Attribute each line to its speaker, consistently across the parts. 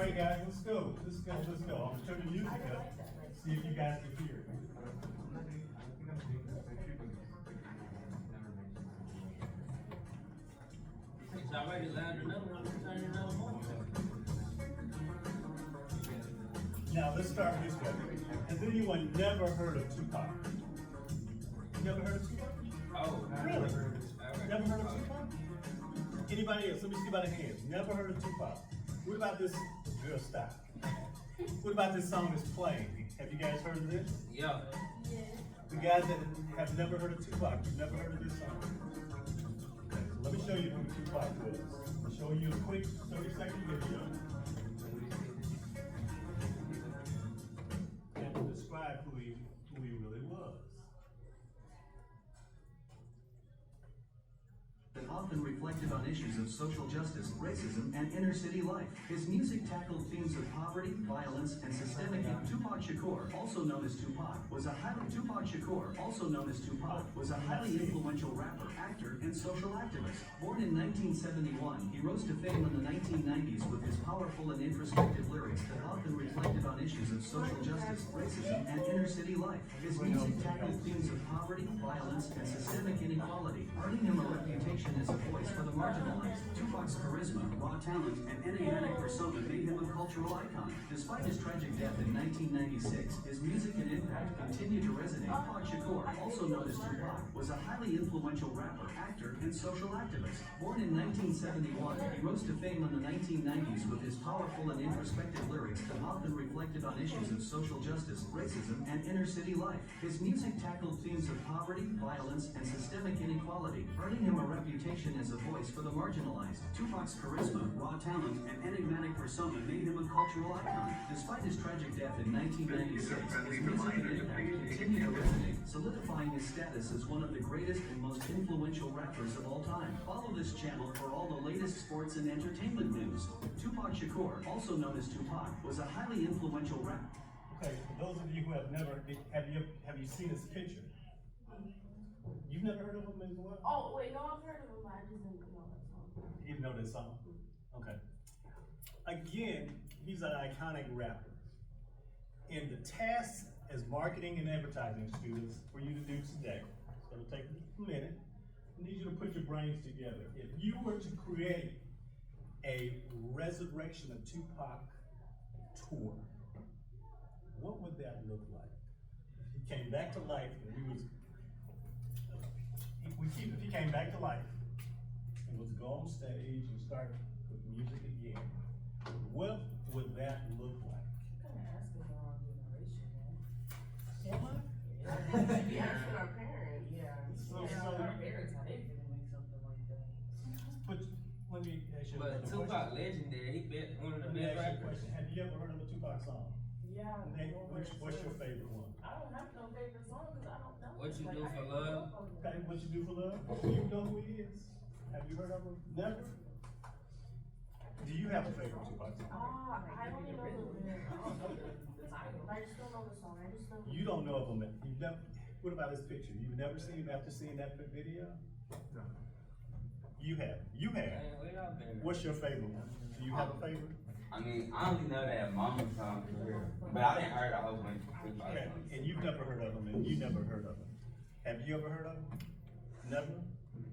Speaker 1: right, guys, let's go. Let's go. I'm gonna turn the music up. See if you guys can hear it.
Speaker 2: It's already loud enough. I'm turning it up more.
Speaker 1: Now let's start this way. Has anyone never heard of Tupac? Never heard of Tupac?
Speaker 2: Oh,
Speaker 1: Really? Never heard of Tupac? Anybody else? Let me see by the hands. Never heard of Tupac. What about this? Girl, stop. What about this song that's playing? Have you guys heard of this?
Speaker 2: yeah.
Speaker 1: The guys that have never heard of Tupac, you've never heard of this song. Okay, so let me show you who Tupac was. I'll show you a quick 30-second video. And to describe who he really was.
Speaker 3: That often reflected on issues of social justice, racism, and inner city life. His music tackled themes of poverty, violence, and systemic. Tupac Shakur, also known as Tupac, was a highly influential rapper, actor, and social activist. Born in 1971, he rose to fame in the 1990s with his powerful and introspective lyrics that often reflected on issues of social justice, racism, and inner city life. His music tackled themes of poverty, violence, and systemic inequality, earning him a reputation as a voice for the marginalized. Tupac's charisma, raw talent, and enigmatic persona made him a cultural icon. Despite his tragic death in 1996, his music and impact continue to resonate. Tupac Shakur, also known as Tupac, was a highly influential rapper, actor, and social activist. Born in 1971, he rose to fame in the 1990s with his powerful and introspective lyrics that often reflected on issues of social justice, racism, and inner city life. His music tackled themes of poverty, violence, and systemic inequality, earning him a reputation as a voice for the marginalized. Tupac's charisma, raw talent, and enigmatic persona made him a cultural icon. Despite his tragic death in 1996, his music and impact continue to resonate, solidifying his status as one of the greatest and most influential rappers of all time. Follow this channel for all the latest sports and entertainment news. Tupac Shakur, also known as Tupac, was a highly influential rapper.
Speaker 1: Okay, for those of you who have never, have you seen his picture? You've never heard of him as well?
Speaker 4: Oh, wait, no, I've heard of him, but I just didn't know that song.
Speaker 1: You didn't know this song? Okay. Again, he's an iconic rapper. And the task as marketing and advertising students for you to do today, it's gonna take a minute. I need you to put your brains together. If you were to create a Resurrection of Tupac tour, what would that look like? He came back to life and if he came back to life and was to go on stage and start with music again, what would that look like?
Speaker 4: Kind of asking the wrong generation, man.
Speaker 1: Am I?
Speaker 4: Yeah, we asking our parents.
Speaker 1: So
Speaker 4: Our parents, how they feel make something like that.
Speaker 1: but let me ask you another
Speaker 2: But Tupac
Speaker 1: question.
Speaker 2: legendary. He been one of the
Speaker 1: Let me
Speaker 2: best
Speaker 1: ask you a
Speaker 2: rappers.
Speaker 1: question. Have you ever heard of a Tupac song?
Speaker 4: Yeah.
Speaker 1: Name, what's your favorite one?
Speaker 4: I don't have no favorite song because I don't know.
Speaker 2: What You
Speaker 4: Like,
Speaker 2: Do
Speaker 4: I
Speaker 2: for
Speaker 4: didn't
Speaker 2: Love?
Speaker 4: grow up on it.
Speaker 1: Okay, what you do for love? Do you know who he is? Have you heard of him? Never? Do you have a favorite Tupac song?
Speaker 4: I don't even know the lyrics. I don't know the title. I just don't know the song. I just don't.
Speaker 1: You don't know of him. You've never, what about his picture? You've never seen him after seeing that video? No. You have. You have.
Speaker 2: Man, where y'all been?
Speaker 1: What's your favorite one? Do you have a favorite?
Speaker 5: I mean, I only know that Mama song for real, but I didn't heard a whole bunch of Tupac
Speaker 1: Okay,
Speaker 5: songs.
Speaker 1: and you've never heard of him, and you never heard of him. Have you ever heard of him? Never?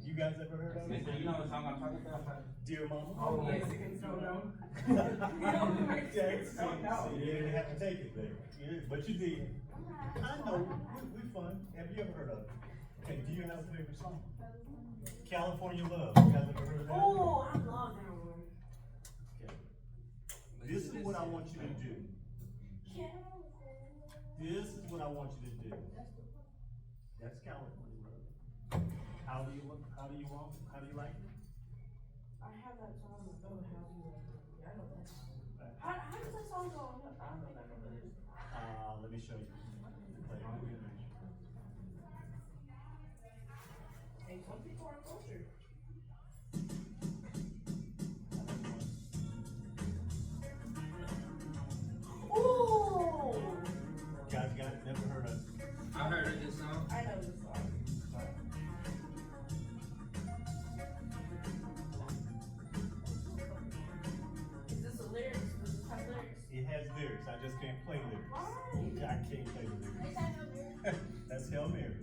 Speaker 1: You guys ever heard of him?
Speaker 5: Mister, you know what song I'm talking about?
Speaker 1: Dear Mama?
Speaker 4: Oh, Mexicans don't know.
Speaker 1: Yeah, see, you didn't have to take it there, but you did. I know, we fun. Have you ever heard of it? Okay, do you have a favorite song? California Love. You guys ever heard of that?
Speaker 4: Oh, I love that one.
Speaker 1: Okay. This is what I want you to do. This is what I want you to do. That's California Love. How do you like it?
Speaker 4: I have that song. Oh, how do you like it? Yeah, I know that song. How does that song go? I don't think I know that.
Speaker 1: Let me show you. Play it.
Speaker 4: Hey, some people are cultured. Ooh!
Speaker 1: Guys, never heard of it.
Speaker 2: I heard of this song.
Speaker 4: I know this song. Is this a lyrics? Does this have
Speaker 1: just can't play lyrics.
Speaker 4: Why?
Speaker 1: I can't play the lyrics. That's Hail Marys.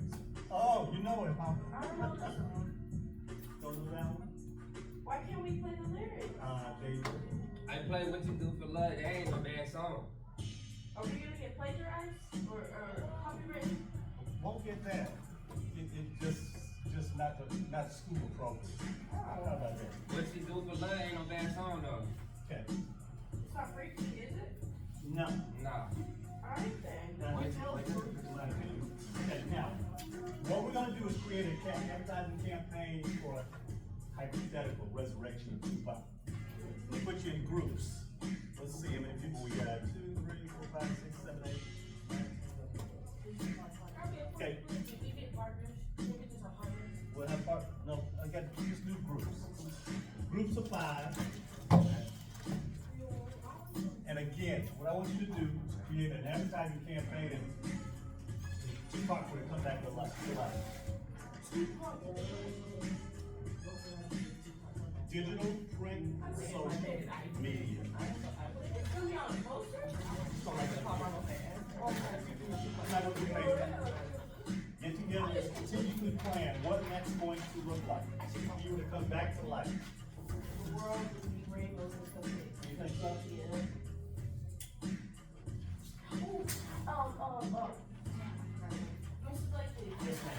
Speaker 1: Oh, you know it, huh?
Speaker 4: I don't know this one.
Speaker 1: Don't know that one?
Speaker 4: Why can't we play the lyrics?
Speaker 2: I play What You Do for Love. That ain't a bad song.
Speaker 4: Are we gonna get plagiarized or copywritten?
Speaker 1: Won't get that. It just not school appropriate. How about that?
Speaker 2: What You Do for Love ain't no bad song though.
Speaker 1: Okay.
Speaker 4: It's not freaky, is it?
Speaker 1: No.
Speaker 2: Nah.
Speaker 4: Alright then.
Speaker 1: Okay, now, what we're gonna do is create a advertising campaign for a hypothetical resurrection of Tupac. We put you in groups. Let's see how many people we got. 2, 3, 4, 5, 6, 7, 8. 9, 10. Okay.
Speaker 4: Did we get partners? Did we just have partners?
Speaker 1: We'll have part, no, I got, just do groups. Groups of 5. And again, what I want you to do is create an advertising campaign and Tupac would come back to life. Digital, print, social, media.
Speaker 4: It's gonna be on a poster?
Speaker 1: So like that. I'm not gonna do anything. Get together and strategically plan what that's going to look like. If you were to come back to life.
Speaker 4: The world would be rainbows and stuff.
Speaker 1: You think so?
Speaker 4: Yeah. Ooh, Mr. Blakely.
Speaker 1: Yes, ma'am.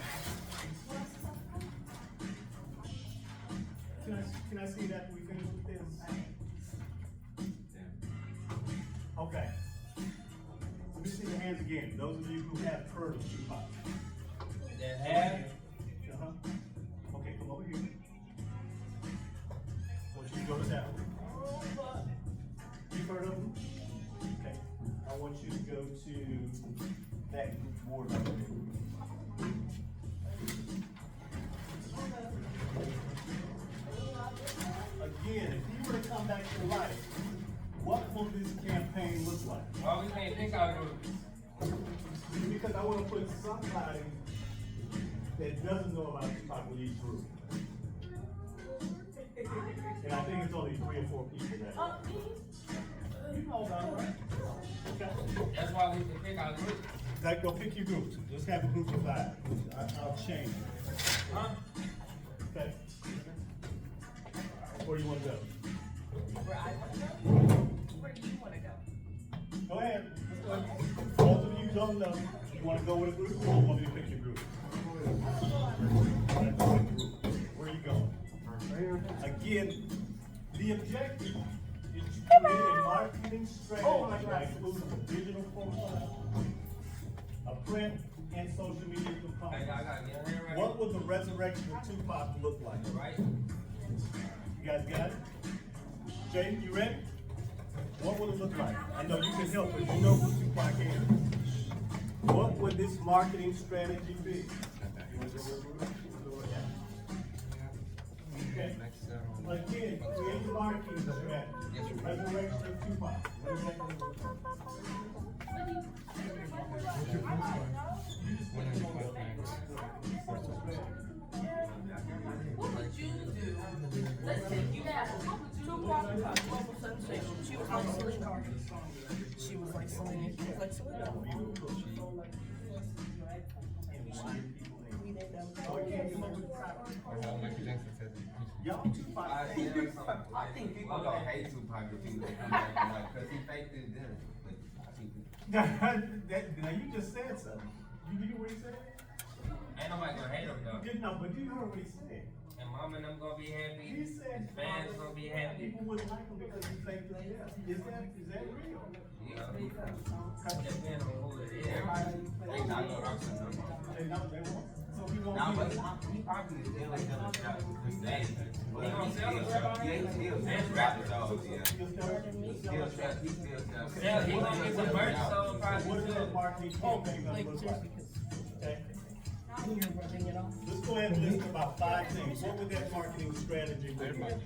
Speaker 1: Can I see that we finish with this? Okay. Let me see your hands again. Those of you who have heard of Tupac.
Speaker 2: That have?
Speaker 1: Uh-huh. Okay, come over here. I want you to go to that one. You've heard of them? Okay. I want you to go to that board right there. Again, if you were to come back to life, what will this campaign look like?
Speaker 2: Well, we can't pick our groups.
Speaker 1: Because I want to put somebody that doesn't know about Tupac with each group. And I think it's only 3 or 4 people that. You know about it, right? Okay.
Speaker 2: That's why we can pick our groups.
Speaker 1: Like, go pick your groups. Let's have a group of 5. I'll change.
Speaker 2: Huh?
Speaker 1: Okay. Where do you want to go?
Speaker 6: Where I want to go? Where do you want to go?
Speaker 1: Go ahead. Those of you who don't know, you want to go with a group or you want me to pick your group? Where are you going? Again, the objective is to create a marketing strategy that includes a digital profile, a print and social media
Speaker 2: Hey,
Speaker 1: component.
Speaker 2: I gotta get her right.
Speaker 1: What would the resurrection of Tupac look like?
Speaker 2: Right?
Speaker 1: You guys got it? Jay, you ready? What would it look like? I know you can help, but you know who Tupac is. What would this marketing strategy be? Okay. Again, create the marketing strategy. Resurrection of Tupac. What does that look
Speaker 6: What would you do? Let's say you had Tupac global sensation. She was like Selena. She was like Selena. She was like Selena.
Speaker 1: Y'all Tupac.
Speaker 5: I think people gonna hate Tupac if he would come back to life, cause he faked his death. But I think
Speaker 1: Now you just said something. You hear what he said?
Speaker 2: Ain't nobody gonna hate him though.
Speaker 1: No, but you heard what he said.
Speaker 2: And mom and them gonna be happy.
Speaker 1: He said
Speaker 2: His fans gonna be happy.
Speaker 1: people wouldn't like him because he faked his death. Is that real?
Speaker 2: Yeah. Depending on who it is.
Speaker 5: they not gonna rock him no more.
Speaker 1: They won't. So he won't
Speaker 5: Nah,
Speaker 1: be.
Speaker 5: but he probably still ain't selling shop to this day. But
Speaker 2: He gonna sell it.
Speaker 5: Yeah, he still sells rap songs, yeah.
Speaker 1: He'll
Speaker 5: He still sells.
Speaker 2: Yeah, he gonna get some merch sold
Speaker 1: What
Speaker 2: probably
Speaker 1: is
Speaker 2: too.
Speaker 1: that marketing campaign gonna look like? Okay? Let's go ahead and list about 5 things. What would that marketing strategy look like?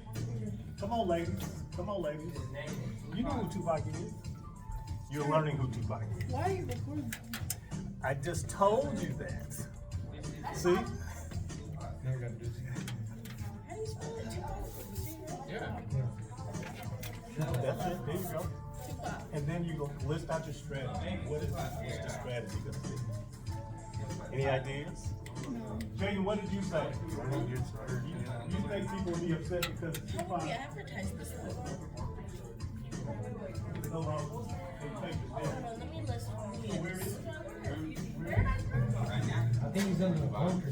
Speaker 1: Come on, ladies. Come on, ladies.
Speaker 2: His name is
Speaker 1: You know who Tupac is. You're learning who Tupac is.
Speaker 6: Why are you recording?
Speaker 1: I just told you that. See?
Speaker 6: How do you spell it?
Speaker 1: That's it. There you go.
Speaker 6: Tupac.
Speaker 1: And then you go list out your strategy. What is the strategy gonna be? Any ideas? Jaden, what did you say? You think people will be upset because
Speaker 6: How
Speaker 1: Tupac
Speaker 6: do we advertise this though?
Speaker 1: is no longer in papers?
Speaker 6: Hold on, let me list who he
Speaker 1: Where
Speaker 6: is.
Speaker 1: is it?
Speaker 7: I think he's under the bunker.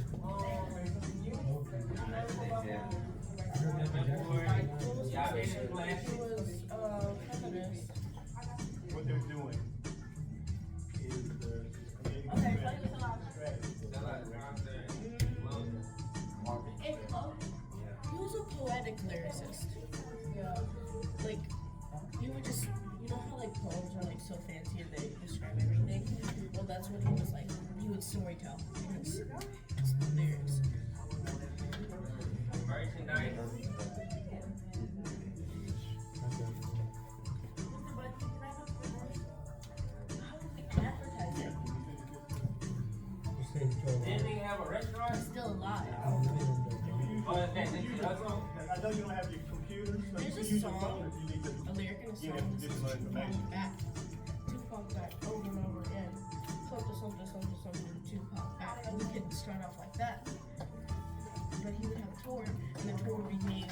Speaker 6: What was
Speaker 2: Yeah,
Speaker 6: his
Speaker 2: they
Speaker 6: name?
Speaker 2: flash.
Speaker 6: He was, feminist.
Speaker 1: What they're doing is they're creating a
Speaker 6: Okay,
Speaker 1: strategy.
Speaker 6: He was a poetic lyricist. Like, he would just, you know how like poems are like so fancy and they describe everything? Well, that's what he was like. He would storytell in his lyrics.
Speaker 2: Merchandise.
Speaker 6: How do we advertise it?
Speaker 2: Didn't they have a restaurant?
Speaker 6: He's still alive.
Speaker 2: Oh, that's
Speaker 1: I know you don't have your computers, so you
Speaker 6: There's
Speaker 1: can
Speaker 6: a
Speaker 1: use your
Speaker 6: song,
Speaker 1: phone if you need to.
Speaker 6: a lyric in a
Speaker 1: Get
Speaker 6: song that
Speaker 1: additional
Speaker 6: says
Speaker 1: information.
Speaker 6: Tupac back. Tupac back over and over again. Something, something, something, something, Tupac back. And we could start off like that. But he would have a tour, and the tour would be named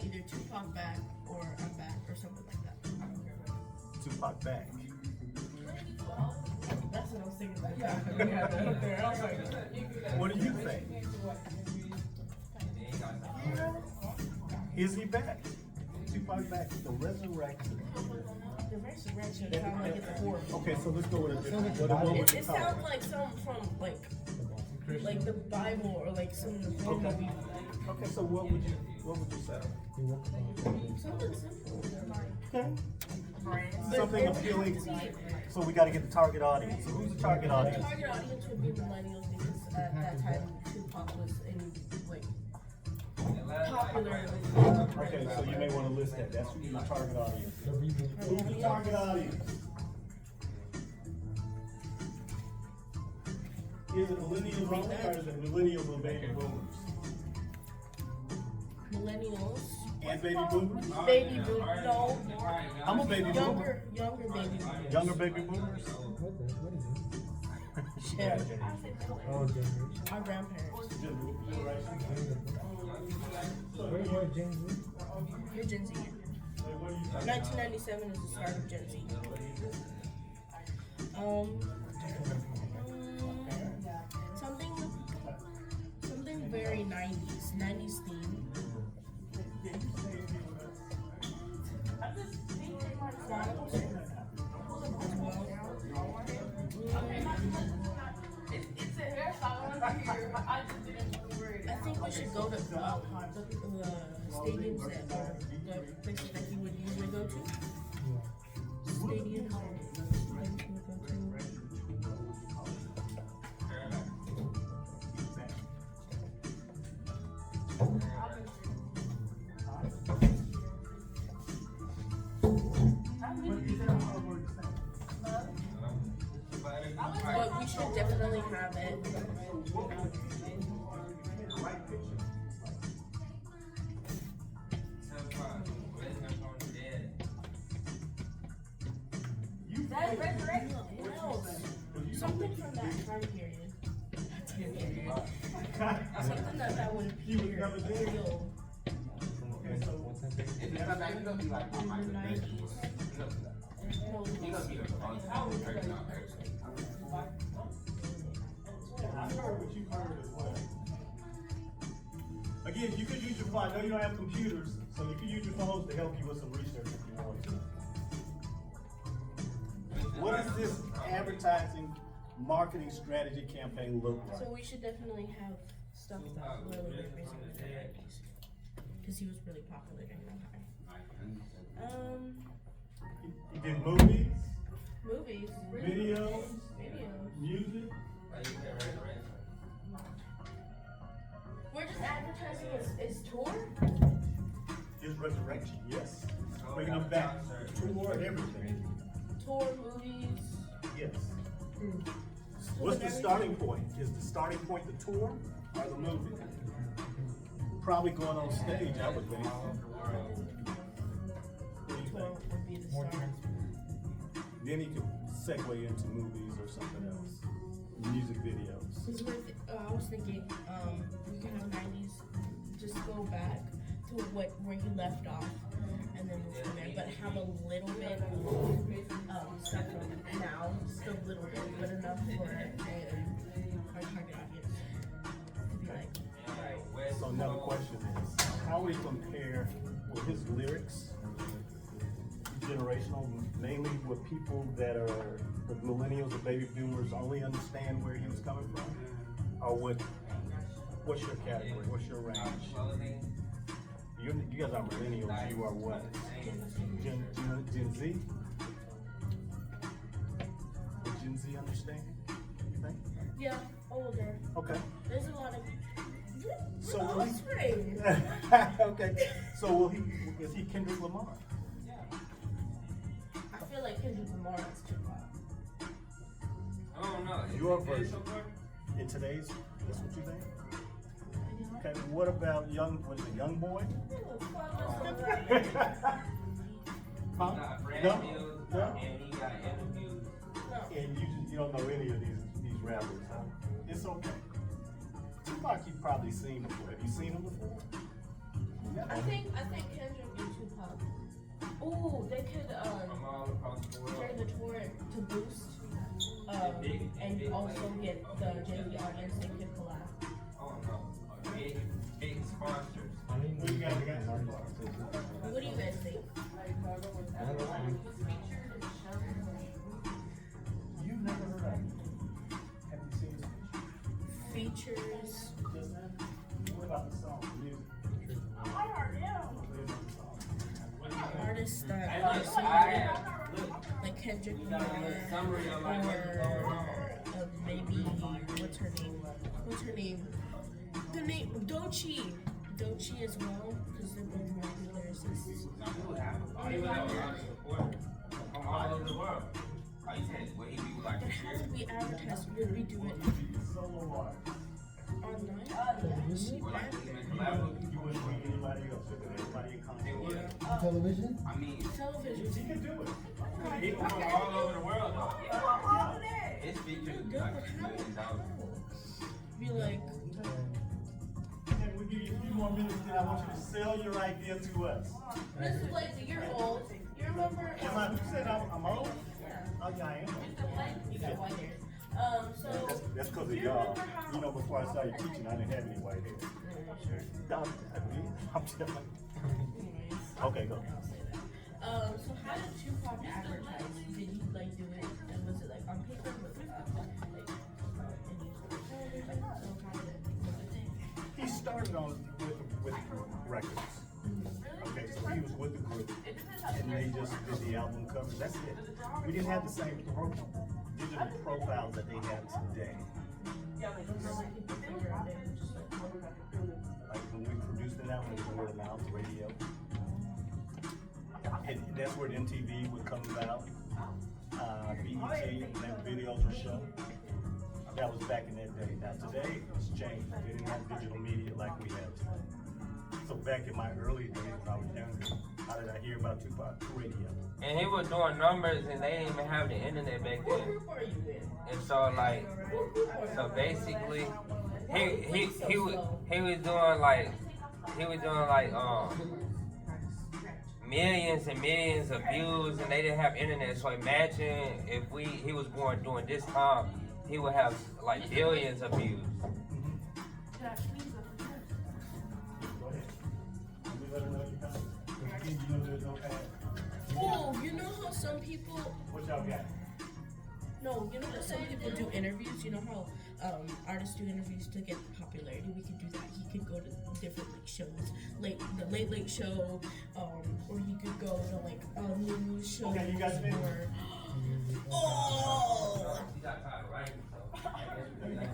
Speaker 6: either Tupac back or I'm back or something like that.
Speaker 1: Tupac back.
Speaker 6: That's what I was thinking about. I was like,
Speaker 1: What do you think? Is he back? Tupac back, the resurrection.
Speaker 6: the resurrection sounds like it's a horror.
Speaker 1: Okay, so let's go with a different, what would you
Speaker 6: It
Speaker 1: call
Speaker 6: sounds
Speaker 1: it?
Speaker 6: like something from like the Bible or like some horror
Speaker 1: Okay.
Speaker 6: movie.
Speaker 1: Okay, so what would you say?
Speaker 6: Something simple.
Speaker 1: Okay.
Speaker 6: But
Speaker 1: Something
Speaker 6: it would
Speaker 1: appealing.
Speaker 6: have to be-
Speaker 1: So we gotta get the target audience. So who's the target
Speaker 6: The
Speaker 1: audience?
Speaker 6: target audience would be millennials because at that time Tupac was in like popular.
Speaker 1: Okay, so you may wanna list that, that's your target audience. Who's the target audience? Is it millennials only, or is it millennials and baby boomers?
Speaker 6: Millennials.
Speaker 1: And baby boomers?
Speaker 6: Baby boomers. No.
Speaker 1: I'm a baby boomer.
Speaker 6: Younger baby boomers.
Speaker 1: Younger baby boomers?
Speaker 6: Yeah.
Speaker 7: Oh, generation.
Speaker 6: Our grandparents.
Speaker 1: Generation.
Speaker 7: What Gen Z?
Speaker 6: You're Gen Z.
Speaker 1: What do you think?
Speaker 6: 1997 is the start of Gen Z. Something very 90s theme. Chronicles as well.
Speaker 4: It's a hairstyle I just didn't worry.
Speaker 6: I think we should go to the stadiums or the places that he would usually go to. Stadiums or places he would go to. But we should definitely have it.
Speaker 4: That's resurrection.
Speaker 6: What else? Something from that time period. Something that would appear real
Speaker 1: Okay, so
Speaker 5: If you come back, you gonna be like,
Speaker 6: in the 90s. No,
Speaker 5: you gonna be
Speaker 1: I heard what you heard as well. Again, you could use your phone. I know you don't have computers, so you can use your phones to help you with some research if you want to. What does this advertising marketing strategy campaign look
Speaker 6: So
Speaker 1: like?
Speaker 6: we should definitely have stuff that really represents the 90s. Because he was really popular during that time.
Speaker 1: You did movies,
Speaker 6: Movies.
Speaker 1: videos,
Speaker 6: Videos.
Speaker 1: music.
Speaker 6: We're just advertising his tour?
Speaker 1: His resurrection, yes. Bringing him back, tour, everything,
Speaker 6: Tour, movies.
Speaker 1: yes. What's the starting point? Is the starting point the tour or the movie? Probably going on stage, I would think. What do you
Speaker 6: Tour
Speaker 1: think?
Speaker 6: would be the start.
Speaker 1: Then he could segue into movies or something else, music videos.
Speaker 6: Because I was thinking, we can have 90s, just go back to where he left off, and then move from there, but have a little bit stuff from now, just a little bit, but enough for our target audience to be like, alright.
Speaker 1: So another question is, how we compare with his lyrics, generational, mainly with people that are the millennials or baby boomers only understand where he was coming from? Or what's your category, what's your range? You guys are millennials, you are what? Gen Z? Does Gen Z understand, you think?
Speaker 6: Yeah, older.
Speaker 1: Okay.
Speaker 6: There's a lot of.
Speaker 1: So
Speaker 6: We're
Speaker 1: will he-
Speaker 6: offspring.
Speaker 1: Okay, so is he Kendrick Lamar?
Speaker 6: I feel like Kendrick Lamar is Tupac.
Speaker 2: I don't know.
Speaker 1: Your version. In today's, that's what you think? Okay, what about young boy?
Speaker 2: He got brand
Speaker 1: No,
Speaker 2: deals
Speaker 1: no.
Speaker 2: and he got interviews.
Speaker 1: And you don't know any of these rappers, huh? It's okay. Tupac you've probably seen before. Have you seen him before? Yeah.
Speaker 6: I think Kendrick and Tupac. Ooh, they could
Speaker 2: From all across the world.
Speaker 6: during the tour to boost and also get the Jay-Z audience. They could collab.
Speaker 2: Oh no. Big sponsors.
Speaker 7: I mean,
Speaker 1: What do you got?
Speaker 6: What do you guys think?
Speaker 1: You've never heard of him. Have you seen his
Speaker 6: Features.
Speaker 1: pictures? Just that? What about the song, the music?
Speaker 6: Artists that
Speaker 2: Hey,
Speaker 6: are
Speaker 2: look,
Speaker 6: similar,
Speaker 2: look,
Speaker 6: like Kendrick
Speaker 2: we got a
Speaker 6: Lamar,
Speaker 2: summary of like what's going on.
Speaker 6: or maybe what's her name? The name Doechii. Doechii as well, because they're both really lyricists.
Speaker 2: Now, he would have a lot of support from all over the world. Oh, you said, what he be like
Speaker 6: But
Speaker 2: a
Speaker 6: how
Speaker 2: year?
Speaker 6: would we advertise? Would we do it
Speaker 1: Solo art.
Speaker 6: online? Is she
Speaker 2: Or like
Speaker 6: bad?
Speaker 2: even collab with
Speaker 1: You wouldn't bring anybody else, look at everybody in
Speaker 2: They
Speaker 1: contact.
Speaker 2: would.
Speaker 7: television?
Speaker 2: I mean,
Speaker 6: Television.
Speaker 1: He can do it.
Speaker 2: people from all over the world though. His features
Speaker 6: Good,
Speaker 2: is
Speaker 6: but
Speaker 2: like
Speaker 6: how?
Speaker 2: $1 million.
Speaker 6: Be like,
Speaker 1: And we give you a few more minutes, then I want you to sell your idea to us.
Speaker 6: this is like you're old. You remember?
Speaker 1: Am I, you said I'm old? Oh, yeah, I am.
Speaker 6: You got white hair. So.
Speaker 1: That's because of y'all. You know, before I started teaching, I didn't have any white hair. I'm just like,
Speaker 6: Anyways.
Speaker 1: okay, go.
Speaker 6: I'll say that. So how did Tupac advertise? Did he like do it? And was it like on paper? Was it like any television? So how did it?
Speaker 1: He started on with records. Okay, so he was with the group, and they just did the album covers. That's it. We didn't have the same digital profiles that they have today.
Speaker 6: How did people figure out they were just like,
Speaker 1: Like when we produced it out, it was word of mouth, radio. And that's where the MTV would come about. BET, and then videos were shown. That was back in that day. Now today, it's changed. They didn't have digital media like we have today. So back in my early days when I was younger, how did I hear about Tupac? Radio.
Speaker 2: And he was doing numbers and they didn't even have the internet back
Speaker 6: what
Speaker 2: then.
Speaker 6: group are you in?
Speaker 2: And so like,
Speaker 6: What group are you
Speaker 2: so
Speaker 6: in?
Speaker 2: basically,
Speaker 6: Why are you so slow?
Speaker 2: he was doing like millions and millions of views and they didn't have internet. So imagine if he was born during this time, he would have like billions of views.
Speaker 1: Go ahead. Can we let her know you're coming? You know there's no path.
Speaker 6: Oh, you know how some people
Speaker 1: What y'all got?
Speaker 6: No, you know how some people do interviews? You know how artists do interviews to get popularity? We could do that. He could go to different like shows, the Late Late Show, or he could go to like news shows.
Speaker 1: Okay, you guys finished?
Speaker 6: Or, oh!
Speaker 2: He got tired of writing, so I guess we got-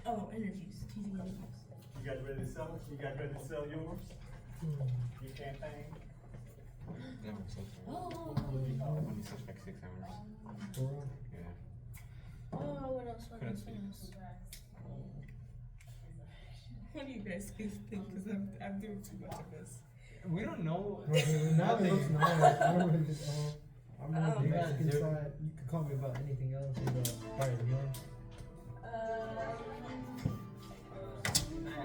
Speaker 6: Oh, interviews, TV interviews.
Speaker 1: You guys ready to sell it? You guys ready to sell yours? Your campaign?
Speaker 6: Oh,
Speaker 5: Only such like 6 hours. Yeah.
Speaker 6: oh, what else? What else? What do you guys think? Because I'm doing too much of this.
Speaker 8: We don't know.
Speaker 7: Now it looks nice. I don't really know. I remember the
Speaker 8: You got
Speaker 7: Mexican
Speaker 8: zero.
Speaker 7: side. You could call me about anything else. Fire the young.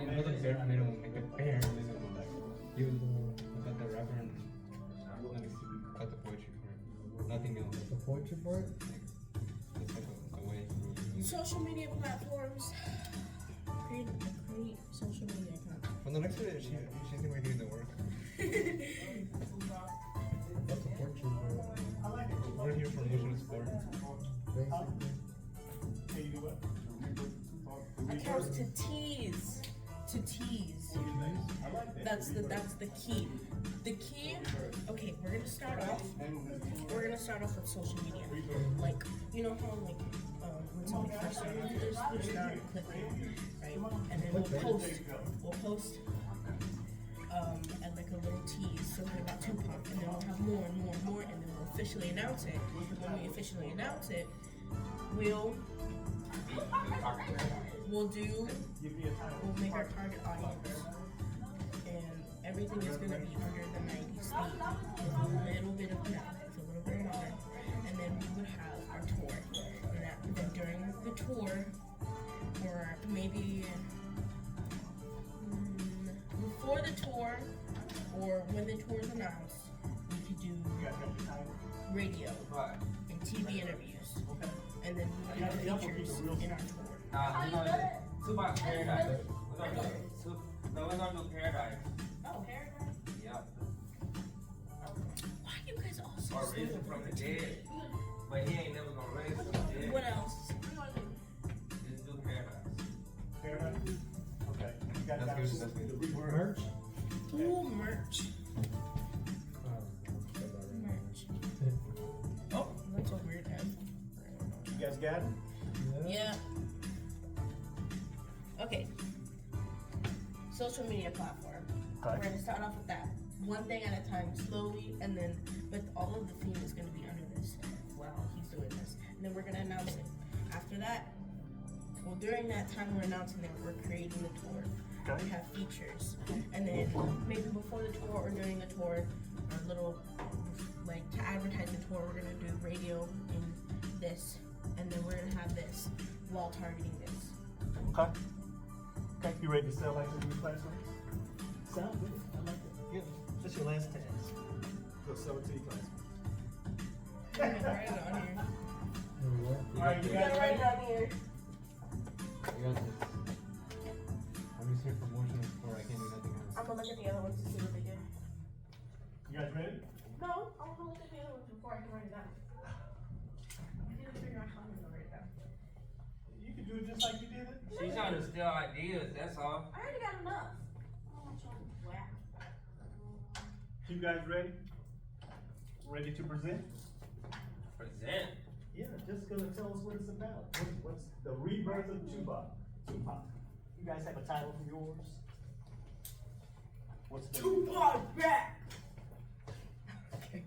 Speaker 8: Another bear, I mean, like a bear. You got the rapper and let me see, got the poetry for it. Nothing else.
Speaker 7: The poetry part.
Speaker 8: It's like a way.
Speaker 6: Social media platforms. Create social media accounts.
Speaker 8: From the next video, she's gonna be doing the work.
Speaker 7: That's the poetry part.
Speaker 1: I like it.
Speaker 8: We're here for emotional support.
Speaker 7: Basically.
Speaker 1: Can you do what?
Speaker 6: Accounts to tease. To tease.
Speaker 1: I like that.
Speaker 6: That's the key. The key. Okay, we're gonna start off. We're gonna start off with social media. Like, you know how like when somebody first started off, there's start clicking, right? And then we'll post and like a little tease, something about Tupac, and then we'll have more and more and more, and then we'll officially announce it. When we officially announce it, we'll make our target audience, and everything is gonna be under the 90s theme, with a little bit of rap, with a little bit of modern, and then we would have our tour. And then during the tour, or maybe before the tour, or when the tour is announced, we could do radio and TV interviews, and then we would have features in our tour.
Speaker 2: We're gonna do Tupac Paradise. We're gonna do Paradise.
Speaker 6: Oh, Paradise?
Speaker 2: Yeah.
Speaker 6: Why you guys all so
Speaker 2: Or
Speaker 6: slow?
Speaker 2: raise it from the dead. But he ain't never gonna raise from the dead.
Speaker 6: What else?
Speaker 2: Just do Paradise.
Speaker 1: Paradise? Okay. You got
Speaker 8: That's good, that's good.
Speaker 1: the reverb.
Speaker 7: Merch.
Speaker 6: Ooh, merch. Merch. Oh, that's a weird head.
Speaker 1: You guys got it?
Speaker 6: Yeah. Okay. Social media platform.
Speaker 1: Okay.
Speaker 6: We're gonna start off with that. One thing at a time, slowly, and then, but all of the theme is gonna be under this while he's doing this. And then we're gonna announce it. After that, well, during that time we're announcing that we're creating the tour.
Speaker 1: Okay.
Speaker 6: We have features. And then maybe before the tour or during the tour, our little, like, to advertise the tour, we're gonna do radio in this. And then we're gonna have this while targeting this.
Speaker 1: Okay. Okay, you ready to sell like this in your classroom? Sounds good. I like that. Yeah. That's your last task. Go sell it to your classroom.
Speaker 6: I'm gonna write it on here.
Speaker 7: There we go.
Speaker 1: Alright, you
Speaker 6: You
Speaker 1: guys
Speaker 6: gotta write
Speaker 1: ready?
Speaker 6: it on here.
Speaker 8: You got this. I'm just here for emotional support. I can't do nothing else.
Speaker 6: I'm gonna look at the other ones to see what they did.
Speaker 1: You guys ready?
Speaker 6: No, I wanna look at the other ones before I can write it down. I didn't figure out how I'm gonna write it down.
Speaker 1: You can do it just like you did it.
Speaker 2: She's trying to steal ideas, that's all.
Speaker 6: I already got enough. I don't want y'all to whack.
Speaker 1: You guys ready? Ready to present?
Speaker 2: Present.
Speaker 1: Yeah, just gonna tell us what it's about. What's the rebirth of Tupac? Tupac. You guys have a title for yours? What's the
Speaker 6: Tupac back! Okay.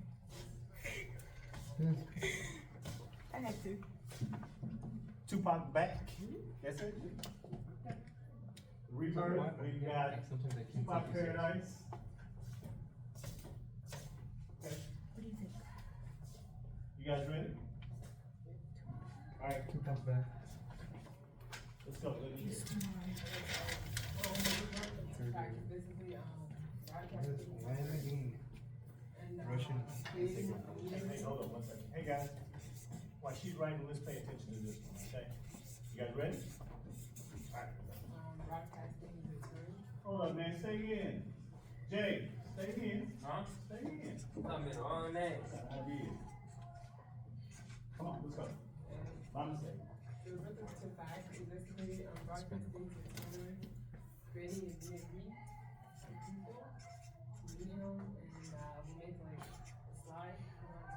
Speaker 6: I had to.
Speaker 1: Tupac back? That's it? Rebirth, we got
Speaker 8: Sometimes I can't
Speaker 1: Tupac
Speaker 8: take you serious.
Speaker 1: Paradise. Okay,
Speaker 6: What do you think?
Speaker 1: you guys ready? Alright,
Speaker 7: Tupac back.
Speaker 1: let's go.
Speaker 8: Why am I being Russian?
Speaker 1: Hey, hold on one second. Hey guys, while she's writing, let's pay attention to this one, okay? You guys ready? Alright. Hold on, man, stay in. Jay, stay in.
Speaker 2: Huh?
Speaker 1: Stay in.
Speaker 2: Coming on that.
Speaker 1: I did. Come on, let's go. My mistake.
Speaker 9: The birth of Tupac is basically broadcasting to children, creating a D&D for people, meeting them, and we made like a slide,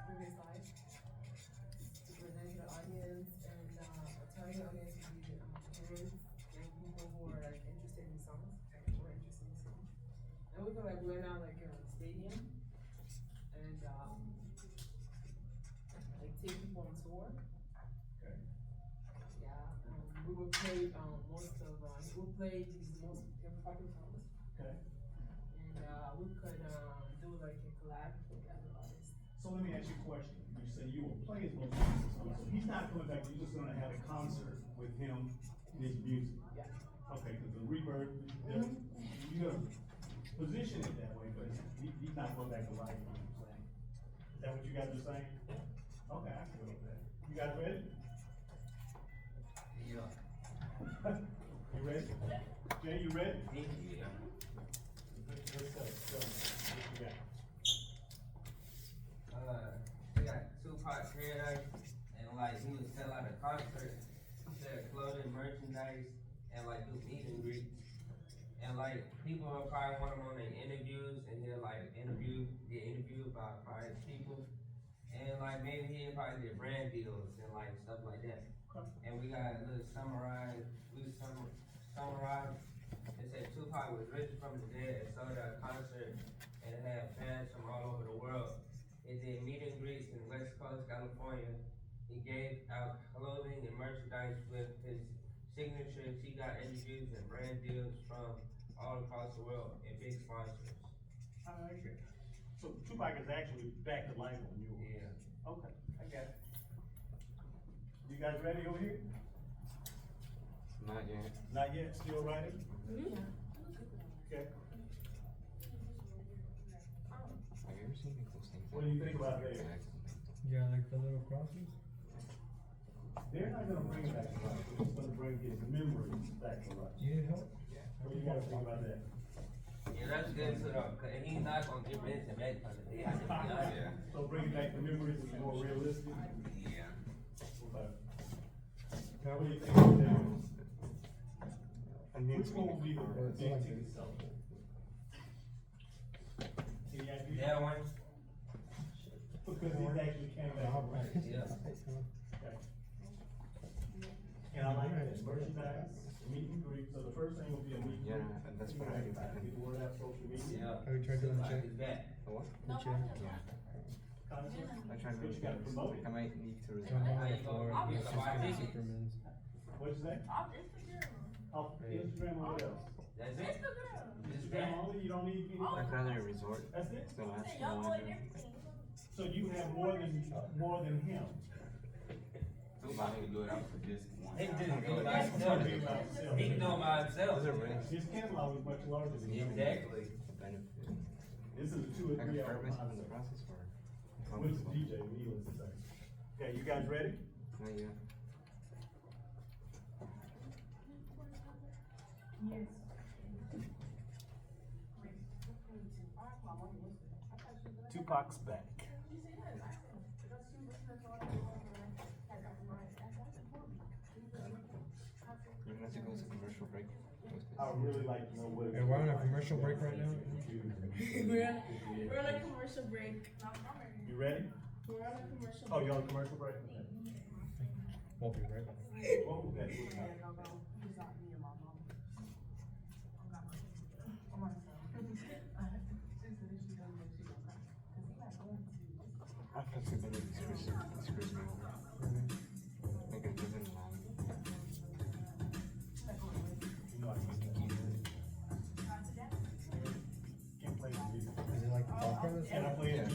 Speaker 9: previous slide, to present to the audience, and our target audience would be parents and people who are like interested in songs, who are interested in songs. And we could like rent out like a stadium, and like take people on tour. We will play most of, we'll play these most popular songs.
Speaker 1: Okay.
Speaker 9: And we could do like a collab with other artists.
Speaker 1: So let me ask you a question. You say you will play his most recent song, so he's not coming back, you're just gonna have a concert with him and his music?
Speaker 9: Yeah.
Speaker 1: Okay, cause the Rebirth, you're gonna position it that way, but he's not going back to life, you know what I'm saying? Is that what you guys are saying? Okay, I can go with that. You guys ready?
Speaker 2: Yeah.
Speaker 1: You ready? Jay, you ready?
Speaker 2: Yeah.
Speaker 1: Let's go, what you got?
Speaker 2: We got Tupac here, and like he would sell out a concert, sell clothing, merchandise, and like do meet and greets. And like people will probably want him on their interviews, and he'll like get interviewed by probably people. And like maybe he'll probably get brand deals and like stuff like that. And we got a little summarize. It said Tupac was rich from the dead and sold out a concert and had fans from all over the world. It did meet and greets in West Coast, California. He gave out clothing and merchandise with his signatures. He got interviews and brand deals from all across the world and big sponsors.
Speaker 1: Okay. So Tupac is actually back to life on you.
Speaker 2: Yeah.
Speaker 1: Okay, I got it. You guys ready over here?
Speaker 8: Not yet.
Speaker 1: Not yet, still writing? Okay.
Speaker 8: Have you ever seen those things?
Speaker 1: What do you think about that?
Speaker 7: Yeah, like the little crosses.
Speaker 1: They're not gonna bring it back to life, they're just gonna bring his memories back to life.
Speaker 7: You need help?
Speaker 1: What do you guys think about that?
Speaker 2: Yeah, that's good too though, cause he's not gonna get rich and make money. Yeah.
Speaker 1: So bring it back to memories is more realistic?
Speaker 2: Yeah.
Speaker 1: Okay. Now, what do you think of that?
Speaker 8: I need
Speaker 1: Which
Speaker 8: to
Speaker 1: one will be the
Speaker 7: Or
Speaker 1: big
Speaker 7: like-
Speaker 1: ticket seller? Any idea?
Speaker 2: That one?
Speaker 1: Because he's actually came back to life.
Speaker 2: Yeah.
Speaker 1: Okay. And I like that, merchandise, meet and greet, so the first thing will be a meet and
Speaker 8: Yeah,
Speaker 1: greet.
Speaker 8: and that's what I do.
Speaker 1: Get the word out, social media.
Speaker 2: Yeah.
Speaker 7: Have you tried doing the
Speaker 2: Tupac
Speaker 7: check?
Speaker 2: is back.
Speaker 8: The what?
Speaker 7: The check?
Speaker 1: Concert?
Speaker 8: I tried
Speaker 1: What you got to promote?
Speaker 8: I might need to
Speaker 7: It's
Speaker 8: resign.
Speaker 7: on
Speaker 2: How
Speaker 7: the
Speaker 2: you
Speaker 7: floor.
Speaker 2: gonna
Speaker 7: It's
Speaker 2: get
Speaker 7: just
Speaker 2: the
Speaker 7: for
Speaker 2: tickets?
Speaker 7: Superman's.
Speaker 1: What'd you say?
Speaker 4: Off Instagram.
Speaker 1: Off Instagram or what else?
Speaker 2: That's it?
Speaker 4: Instagram.
Speaker 2: Just
Speaker 1: Instagram
Speaker 2: that?
Speaker 1: only, you don't need any,
Speaker 8: I'd rather resort.
Speaker 1: that's it?
Speaker 8: It's the last
Speaker 4: Say
Speaker 8: thing I
Speaker 4: y'all
Speaker 8: wanna
Speaker 4: and
Speaker 8: do.
Speaker 4: everything.
Speaker 1: So you have more than him?
Speaker 5: Tupac can do it out for just one.
Speaker 2: He
Speaker 5: album.
Speaker 2: just do it by himself. He can do it by himself.
Speaker 8: Those are risks.
Speaker 1: His catalog is much larger than yours.
Speaker 2: Exactly.
Speaker 8: The benefit.
Speaker 1: This is a 2 or
Speaker 8: I can
Speaker 1: 3 hour
Speaker 8: purpose in the
Speaker 1: concert.
Speaker 8: process for.
Speaker 1: When's the DJ, needless to say? Okay, you guys ready?
Speaker 8: Not yet.
Speaker 1: Tupac's back.
Speaker 8: You're gonna have to go to commercial break.
Speaker 1: I would really like to know what.
Speaker 7: Hey, we're on a commercial break right now.
Speaker 6: We're on a commercial break.
Speaker 1: You ready?
Speaker 6: We're on a commercial
Speaker 1: Oh,
Speaker 6: break.
Speaker 1: you on a commercial break? Okay.
Speaker 7: We'll be right back.
Speaker 1: What was that?
Speaker 8: I have to go to this Christmas. Like a different mom.
Speaker 1: You know I can't play the music.
Speaker 7: Is it like the popcorn that's
Speaker 1: Can I play
Speaker 8: Yeah,
Speaker 1: it?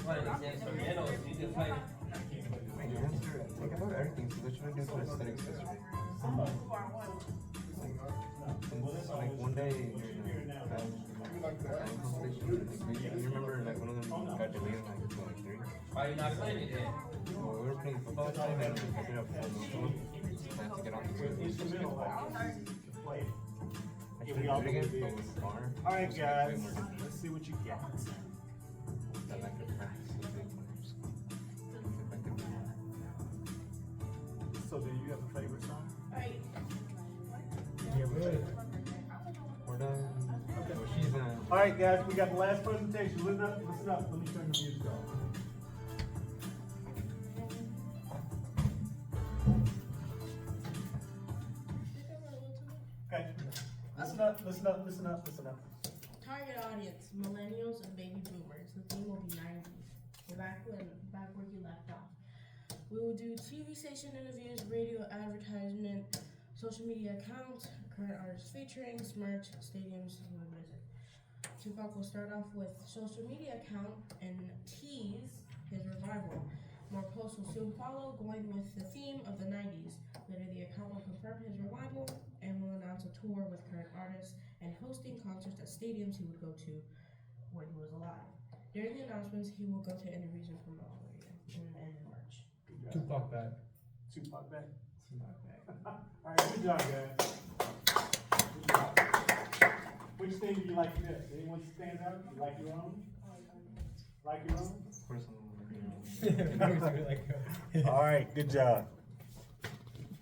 Speaker 8: like
Speaker 2: What, they said some minnows, you can play.
Speaker 8: you answer, think about everything, so what should I do for aesthetics yesterday? Like one day, you're in a competition, like, you remember like one of them got delayed like 3?
Speaker 2: Why you not playing it then?
Speaker 8: Well, we were playing football time and we picked it up from the school. So I had to get off the field.
Speaker 1: Instrumental, play it.
Speaker 8: I tried to do it again, but with the bar.
Speaker 1: Alright
Speaker 8: it was, like,
Speaker 1: guys,
Speaker 8: way more
Speaker 1: let's see what you got.
Speaker 8: I like the practice a bit more.
Speaker 1: So do you have a favorite song?
Speaker 6: Alright,
Speaker 7: Yeah, really.
Speaker 8: We're done. Well, she's
Speaker 1: Alright guys, we got the last presentation. Listen up, listen up. Let me turn the music off. Okay. Listen up, listen up, listen up, listen up.
Speaker 6: target audience, millennials and baby boomers. The theme will be 90s. We're back where you left off. We will do TV station interviews, radio advertisement, social media accounts, current artists featuring, merch, stadiums, and music. Tupac will start off with social media account and tease his revival. More posts will soon follow, going with the theme of the 90s. Later, the account will confirm his revival and will announce a tour with current artists and hosting concerts at stadiums he would go to when he was alive. During the announcements, he will go to interviews and promote and merch.
Speaker 7: Tupac back.
Speaker 1: Tupac back.
Speaker 7: Tupac back.
Speaker 1: All right, good job, guys. Good job. Which thing do you like best? Anyone stand out? You like your own? Like your own?
Speaker 8: Personal.
Speaker 7: That was really like.
Speaker 1: All right, good job.